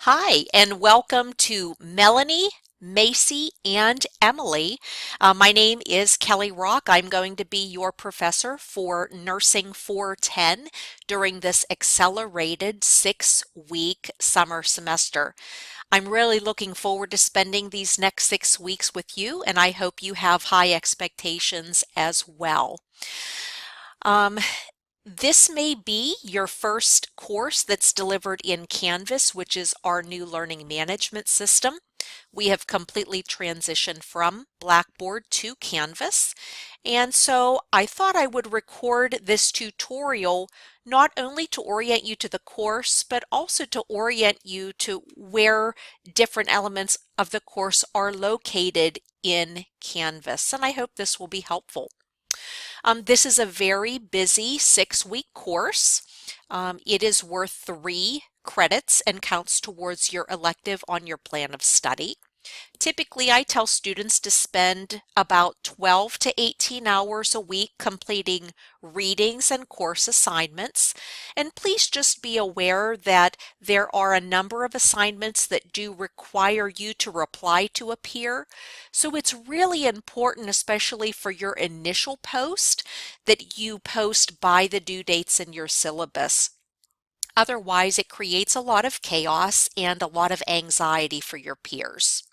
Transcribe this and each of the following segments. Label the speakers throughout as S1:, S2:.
S1: Hi, and welcome to Melanie, Macy, and Emily. My name is Kelly Rock. I'm going to be your professor for Nursing 410 during this accelerated 6-week summer semester. I'm really looking forward to spending these next 6 weeks with you, and I hope you have high expectations as well. Um, this may be your first course that's delivered in Canvas, which is our new learning management system. We have completely transitioned from Blackboard to Canvas. And so I thought I would record this tutorial not only to orient you to the course, but also to orient you to where different elements of the course are located in Canvas. And I hope this will be helpful. This is a very busy 6-week course. It is worth 3 credits and counts towards your elective on your plan of study. Typically, I tell students to spend about 12 to 18 hours a week completing readings and course assignments. And please just be aware that there are a number of assignments that do require you to reply to a peer. So it's really important, especially for your initial post, that you post by the due dates in your syllabus. Otherwise, it creates a lot of chaos and a lot of anxiety for your peers.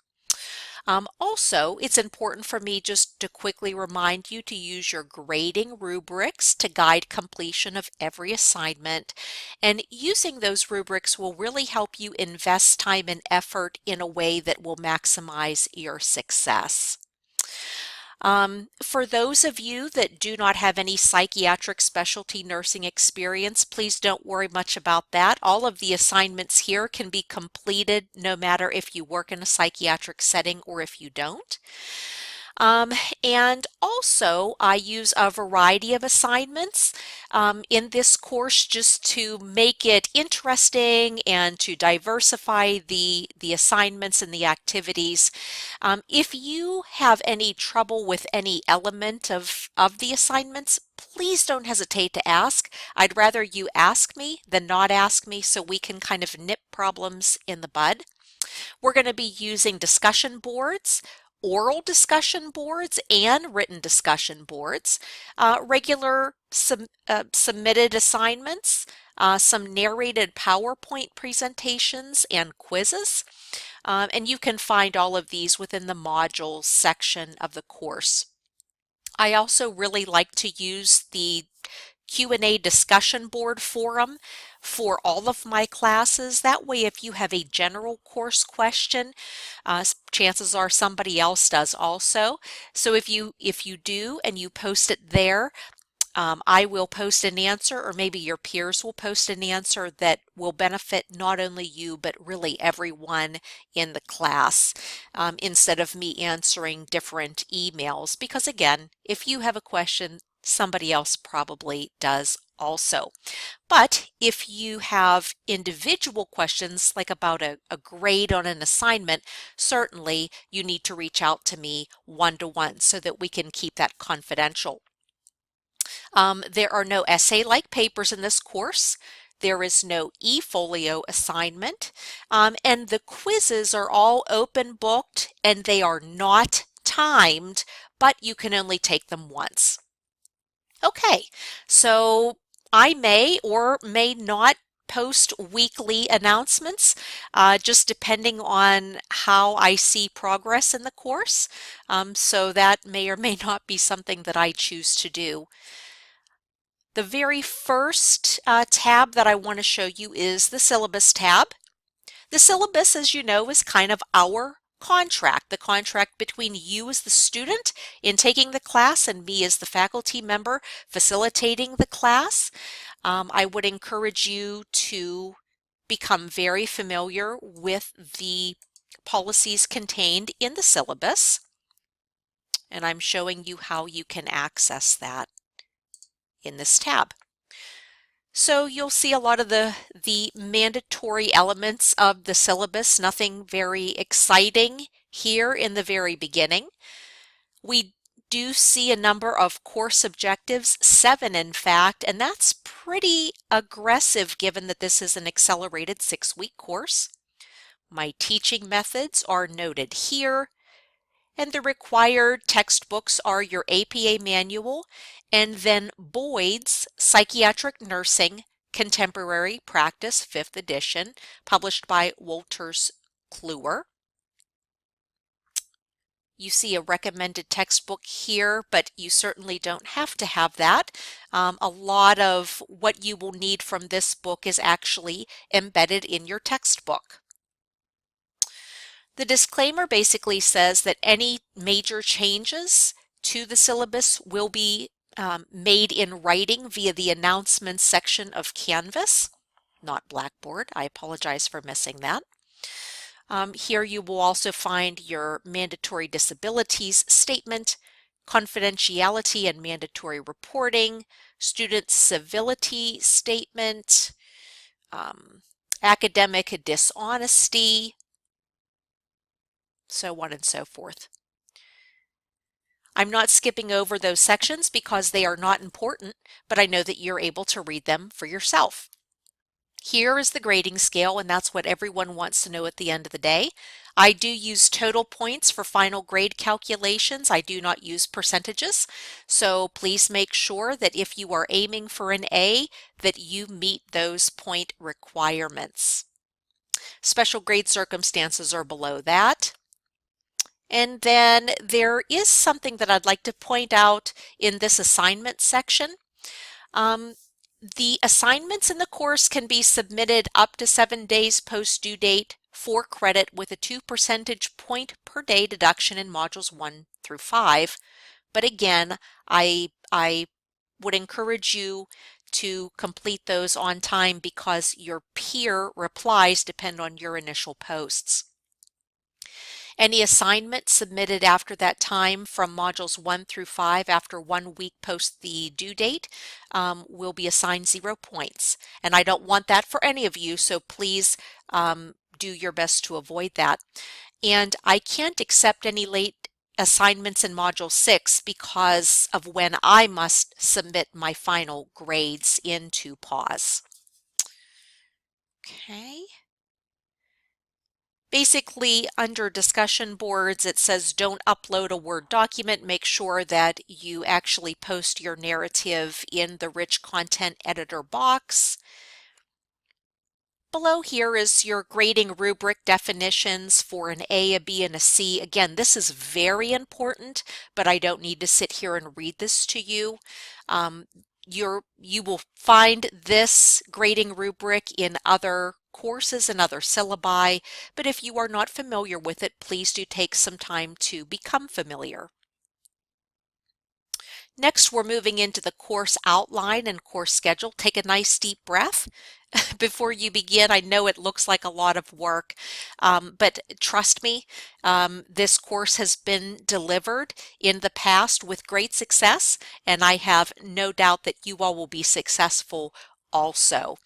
S1: Also, it's important for me just to quickly remind you to use your grading rubrics to guide completion of every assignment. And using those rubrics will really help you invest time and effort in a way that will maximize your success. For those of you that do not have any psychiatric specialty nursing experience, please don't worry much about that. All of the assignments here can be completed no matter if you work in a psychiatric setting or if you don't. And also, I use a variety of assignments in this course just to make it interesting and to diversify the assignments and the activities. If you have any trouble with any element of the assignments, please don't hesitate to ask. I'd rather you ask me than not ask me so we can kind of nip problems in the bud. We're going to be using discussion boards, oral discussion boards, and written discussion boards, regular submitted assignments, some narrated PowerPoint presentations, and quizzes. And you can find all of these within the modules section of the course. I also really like to use the Q&A discussion board forum for all of my classes. That way, if you have a general course question, chances are somebody else does also. So if you do and you post it there, I will post an answer, or maybe your peers will post an answer that will benefit not only you, but really everyone in the class, instead of me answering different emails. Because again, if you have a question, somebody else probably does also. But if you have individual questions, like about a grade on an assignment, certainly you need to reach out to me one-to-one so that we can keep that confidential. There are no essay-like papers in this course. There is no eFolio assignment, and the quizzes are all open booked and they are not timed, but you can only take them once. Okay, so I may or may not post weekly announcements, just depending on how I see progress in the course. So that may or may not be something that I choose to do. The very first tab that I want to show you is the syllabus tab. The syllabus, as you know, is kind of our contract, the contract between you as the student in taking the class and me as the faculty member facilitating the class. I would encourage you to become very familiar with the policies contained in the syllabus, and I'm showing you how you can access that in this tab. So you'll see a lot of the mandatory elements of the syllabus, nothing very exciting here in the very beginning. We do see a number of course objectives, 7 in fact, and that's pretty aggressive given that this is an accelerated 6-week course. My teaching methods are noted here, and the required textbooks are your APA manual and then Boyd's Psychiatric Nursing Contemporary Practice 5th edition, published by Wolters Kluwer. You see a recommended textbook here, but you certainly don't have to have that. A lot of what you will need from this book is actually embedded in your textbook. The disclaimer basically says that any major changes to the syllabus will be made in writing via the announcements section of Canvas, not Blackboard. I apologize for missing that. Here you will also find your mandatory disabilities statement, confidentiality and mandatory reporting, student civility statement, academic dishonesty, so on and so forth. I'm not skipping over those sections because they are not important, but I know that you're able to read them for yourself. Here is the grading scale, and that's what everyone wants to know at the end of the day. I do use total points for final grade calculations. I do not use percentages. So please make sure that if you are aiming for an A, that you meet those point requirements. Special grade circumstances are below that. And then there is something that I'd like to point out in this assignment section. The assignments in the course can be submitted up to 7 days post due date for credit with a 2 percentage point per day deduction in modules 1 through 5. But again, I would encourage you to complete those on time because your peer replies depend on your initial posts. Any assignment submitted after that time from modules 1 through 5 after 1 week post the due date will be assigned 0 points. And I don't want that for any of you, so please do your best to avoid that. And I can't accept any late assignments in module 6 because of when I must submit my final grades into PAWS. Okay. Basically, under discussion boards, it says don't upload a Word document. Make sure that you actually post your narrative in the rich content editor box. Below here is your grading rubric definitions for an A, a B, and a C. Again, this is very important, but I don't need to sit here and read this to you. You will find this grading rubric in other courses and other syllabi, but if you are not familiar with it, please do take some time to become familiar. Next, we're moving into the course outline and course schedule. Take a nice deep breath before you begin. I know it looks like a lot of work, but trust me, this course has been delivered in the past with great success, and I have no doubt that you all will be successful also.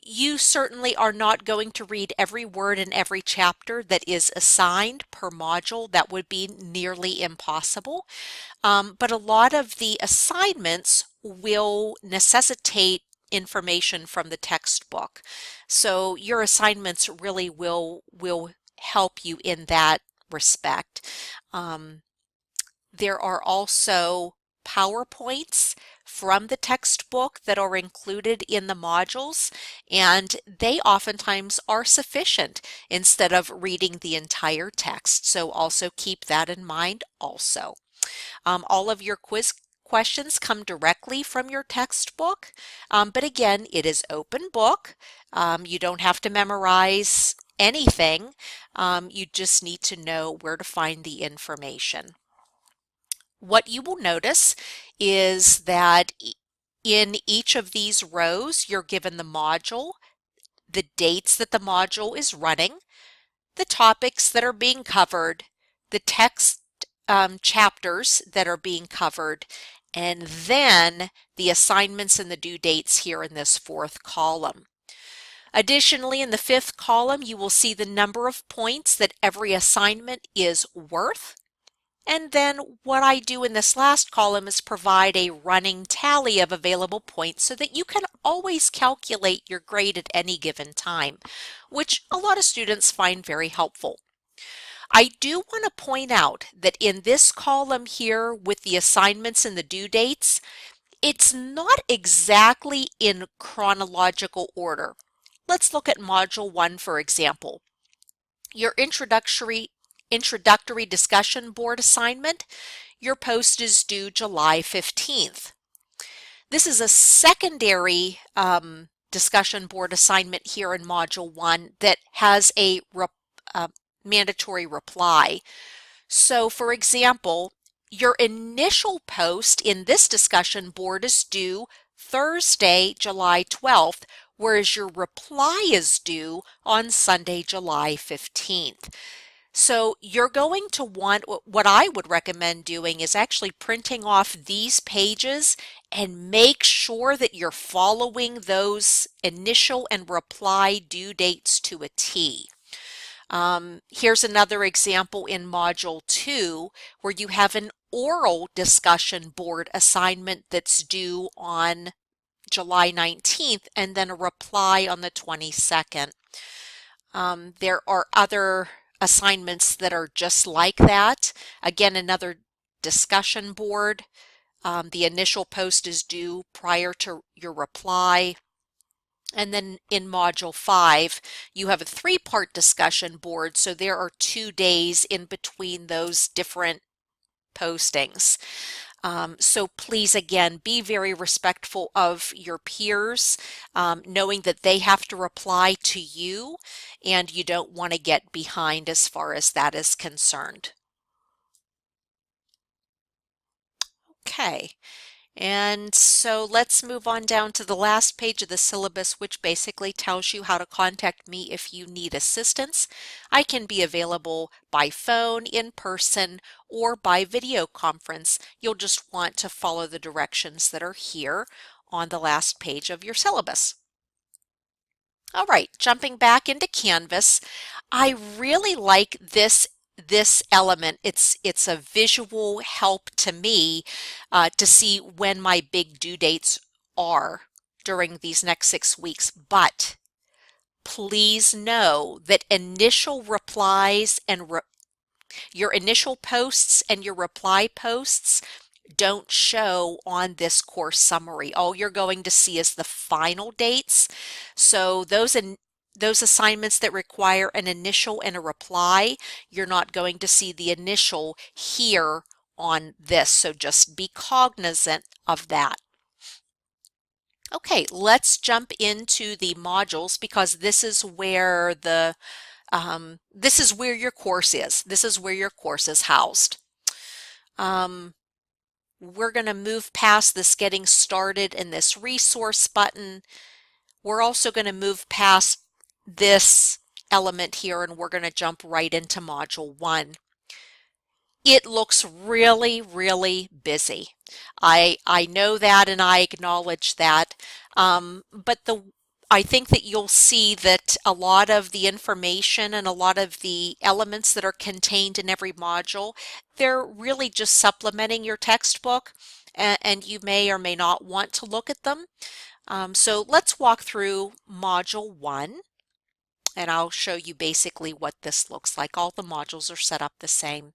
S1: You certainly are not going to read every word in every chapter that is assigned per module. That would be nearly impossible. But a lot of the assignments will necessitate information from the textbook. So your assignments really will help you in that respect. There are also PowerPoints from the textbook that are included in the modules, and they oftentimes are sufficient instead of reading the entire text. So also keep that in mind also. All of your quiz questions come directly from your textbook, but again, it is open book. You don't have to memorize anything. You just need to know where to find the information. What you will notice is that in each of these rows, you're given the module, the dates that the module is running, the topics that are being covered, the text chapters that are being covered, and then the assignments and the due dates here in this 4th column. Additionally, in the 5th column, you will see the number of points that every assignment is worth. And then what I do in this last column is provide a running tally of available points so that you can always calculate your grade at any given time, which a lot of students find very helpful. I do want to point out that in this column here with the assignments and the due dates, it's not exactly in chronological order. Let's look at Module 1, for example. Your introductory discussion board assignment, your post is due July 15th. This is a secondary discussion board assignment here in Module 1 that has a mandatory reply. So for example, your initial post in this discussion board is due Thursday, July 12th, whereas your reply is due on Sunday, July 15th. So you're going to want, what I would recommend doing is actually printing off these pages and make sure that you're following those initial and reply due dates to a T. Here's another example in Module 2 where you have an oral discussion board assignment that's due on July 19th and then a reply on the 22nd. There are other assignments that are just like that. Again, another discussion board. The initial post is due prior to your reply. And then in Module 5, you have a 3-part discussion board, so there are 2 days in between those different postings. So please, again, be very respectful of your peers, knowing that they have to reply to you, and you don't want to get behind as far as that is concerned. Okay. And so let's move on down to the last page of the syllabus, which basically tells you how to contact me if you need assistance. I can be available by phone, in person, or by video conference. You'll just want to follow the directions that are here on the last page of your syllabus. All right, jumping back into Canvas, I really like this element. It's a visual help to me to see when my big due dates are during these next 6 weeks. But please know that initial replies and your initial posts and your reply posts don't show on this course summary. All you're going to see is the final dates. So those assignments that require an initial and a reply, you're not going to see the initial here on this. So just be cognizant of that. Okay, let's jump into the modules because this is where your course is. This is where your course is housed. We're going to move past this getting started and this resource button. We're also going to move past this element here and we're going to jump right into Module 1. It looks really, really busy. I know that and I acknowledge that, but I think that you'll see that a lot of the information and a lot of the elements that are contained in every module, they're really just supplementing your textbook, and you may or may not want to look at them. So let's walk through Module 1, and I'll show you basically what this looks like. All the modules are set up the same.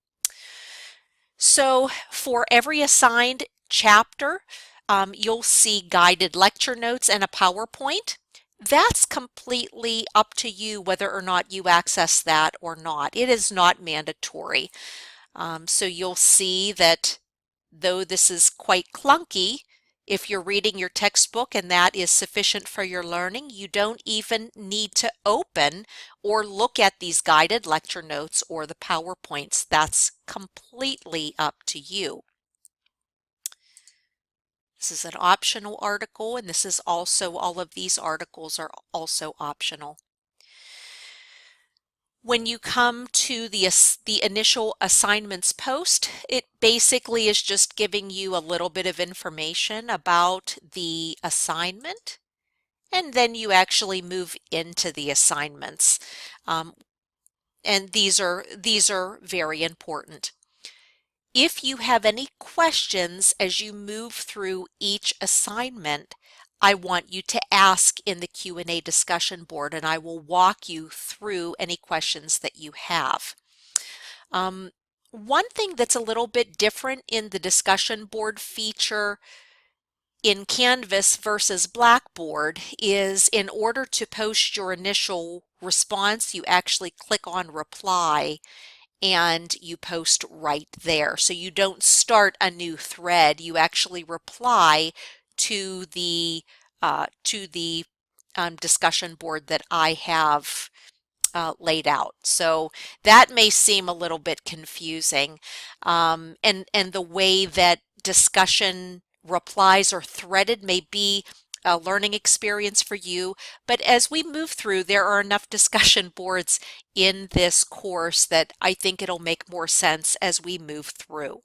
S1: So for every assigned chapter, you'll see guided lecture notes and a PowerPoint. That's completely up to you whether or not you access that or not. It is not mandatory. So you'll see that though this is quite clunky, if you're reading your textbook and that is sufficient for your learning, you don't even need to open or look at these guided lecture notes or the PowerPoints. That's completely up to you. This is an optional article, and this is also, all of these articles are also optional. When you come to the initial assignments post, it basically is just giving you a little bit of information about the assignment, and then you actually move into the assignments. And these are very important. If you have any questions as you move through each assignment, I want you to ask in the Q&A discussion board, and I will walk you through any questions that you have. One thing that's a little bit different in the discussion board feature in Canvas versus Blackboard is, in order to post your initial response, you actually click on reply and you post right there. So you don't start a new thread, you actually reply to the discussion board that I have laid out. So that may seem a little bit confusing. And the way that discussion replies are threaded may be a learning experience for you. But as we move through, there are enough discussion boards in this course that I think it'll make more sense as we move through.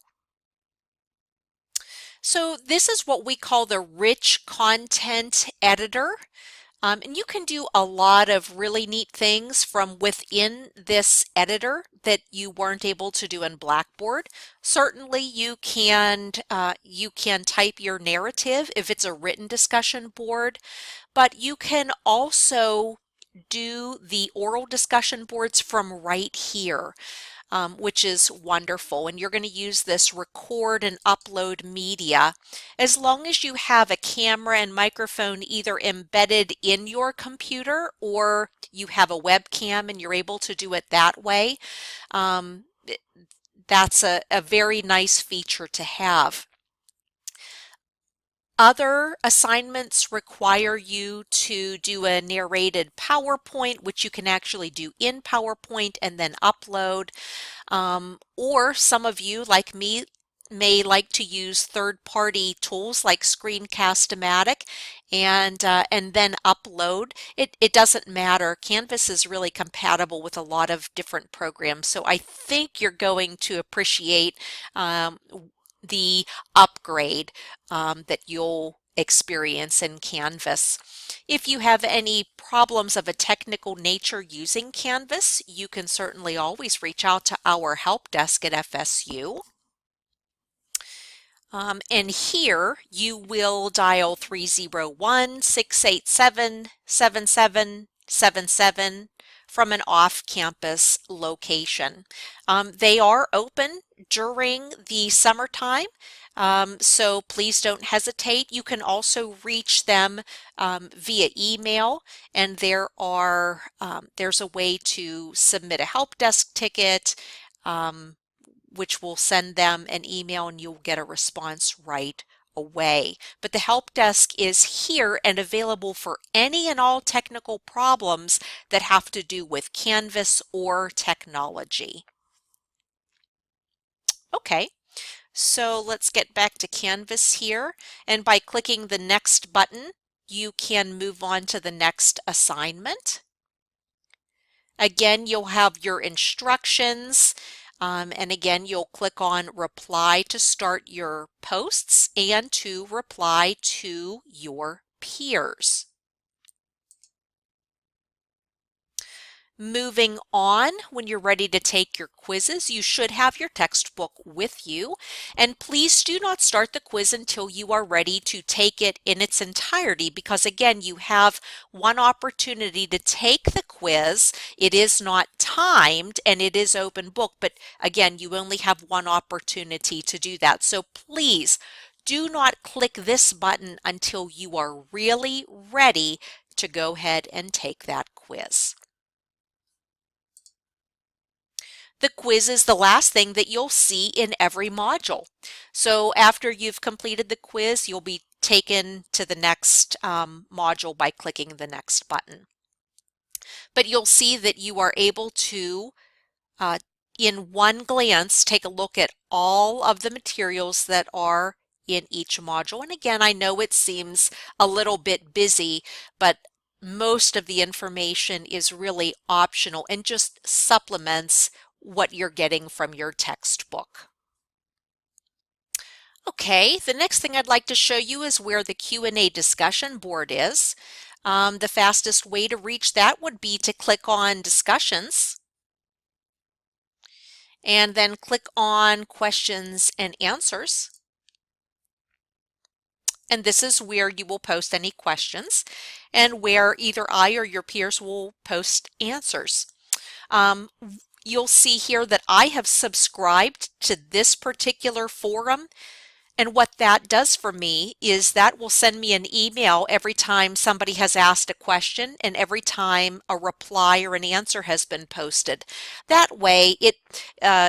S1: So this is what we call the rich content editor. And you can do a lot of really neat things from within this editor that you weren't able to do in Blackboard. Certainly you can type your narrative if it's a written discussion board, but you can also do the oral discussion boards from right here. Which is wonderful. And you're going to use this record and upload media. As long as you have a camera and microphone either embedded in your computer or you have a webcam and you're able to do it that way, that's a very nice feature to have. Other assignments require you to do a narrated PowerPoint, which you can actually do in PowerPoint and then upload. Or some of you, like me, may like to use third-party tools like Screencast-O-Matic and then upload. It doesn't matter. Canvas is really compatible with a lot of different programs, so I think you're going to appreciate the upgrade that you'll experience in Canvas. If you have any problems of a technical nature using Canvas, you can certainly always reach out to our help desk at FSU. And here you will dial 301-687-7777 from an off-campus location. They are open during the summertime, so please don't hesitate. You can also reach them via email, and there's a way to submit a help desk ticket, which will send them an email and you'll get a response right away. But the help desk is here and available for any and all technical problems that have to do with Canvas or technology. Okay, so let's get back to Canvas here, and by clicking the next button, you can move on to the next assignment. Again, you'll have your instructions. And again, you'll click on reply to start your posts and to reply to your peers. Moving on, when you're ready to take your quizzes, you should have your textbook with you. And please do not start the quiz until you are ready to take it in its entirety, because again, you have one opportunity to take the quiz. It is not timed and it is open book, but again, you only have one opportunity to do that. So please do not click this button until you are really ready to go ahead and take that quiz. The quiz is the last thing that you'll see in every module. So after you've completed the quiz, you'll be taken to the next module by clicking the next button. But you'll see that you are able to, in one glance, take a look at all of the materials that are in each module. And again, I know it seems a little bit busy, but most of the information is really optional and just supplements what you're getting from your textbook. Okay, the next thing I'd like to show you is where the Q&A discussion board is. The fastest way to reach that would be to click on discussions. and then click on questions and answers. And this is where you will post any questions and where either I or your peers will post answers. You'll see here that I have subscribed to this particular forum. And what that does for me is that will send me an email every time somebody has asked a question and every time a reply or an answer has been posted. That way it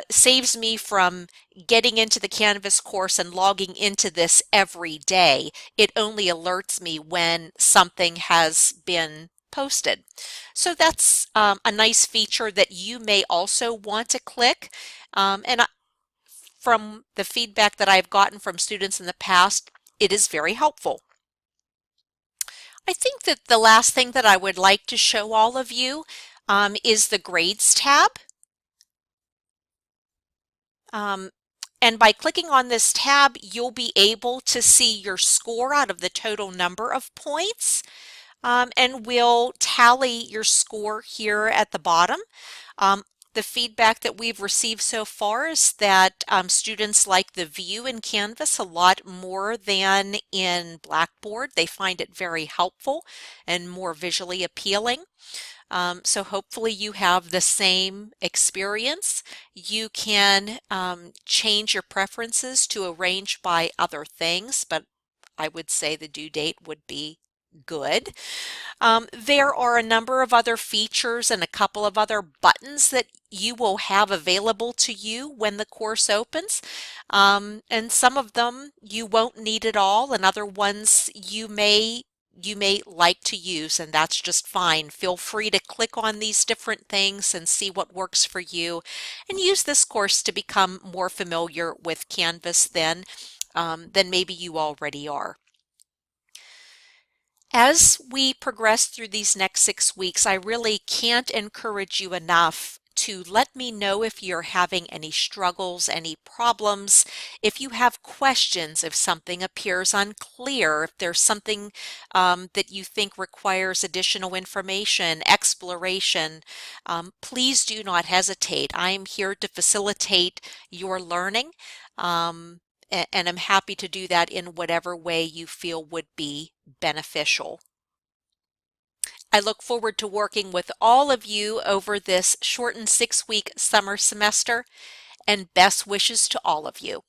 S1: saves me from getting into the Canvas course and logging into this every day. It only alerts me when something has been posted. So that's a nice feature that you may also want to click. And from the feedback that I've gotten from students in the past, it is very helpful. I think that the last thing that I would like to show all of you is the Grades tab. And by clicking on this tab, you'll be able to see your score out of the total number of points. And we'll tally your score here at the bottom. The feedback that we've received so far is that students like the view in Canvas a lot more than in Blackboard. They find it very helpful and more visually appealing. So hopefully you have the same experience. You can change your preferences to arrange by other things, but I would say the due date would be good. There are a number of other features and a couple of other buttons that you will have available to you when the course opens. And some of them you won't need at all, and other ones you may like to use, and that's just fine. Feel free to click on these different things and see what works for you, and use this course to become more familiar with Canvas than maybe you already are. As we progress through these next 6 weeks, I really can't encourage you enough to let me know if you're having any struggles, any problems, if you have questions, if something appears unclear, if there's something that you think requires additional information, exploration. Please do not hesitate. I am here to facilitate your learning. And I'm happy to do that in whatever way you feel would be beneficial. I look forward to working with all of you over this shortened 6-week summer semester, and best wishes to all of you.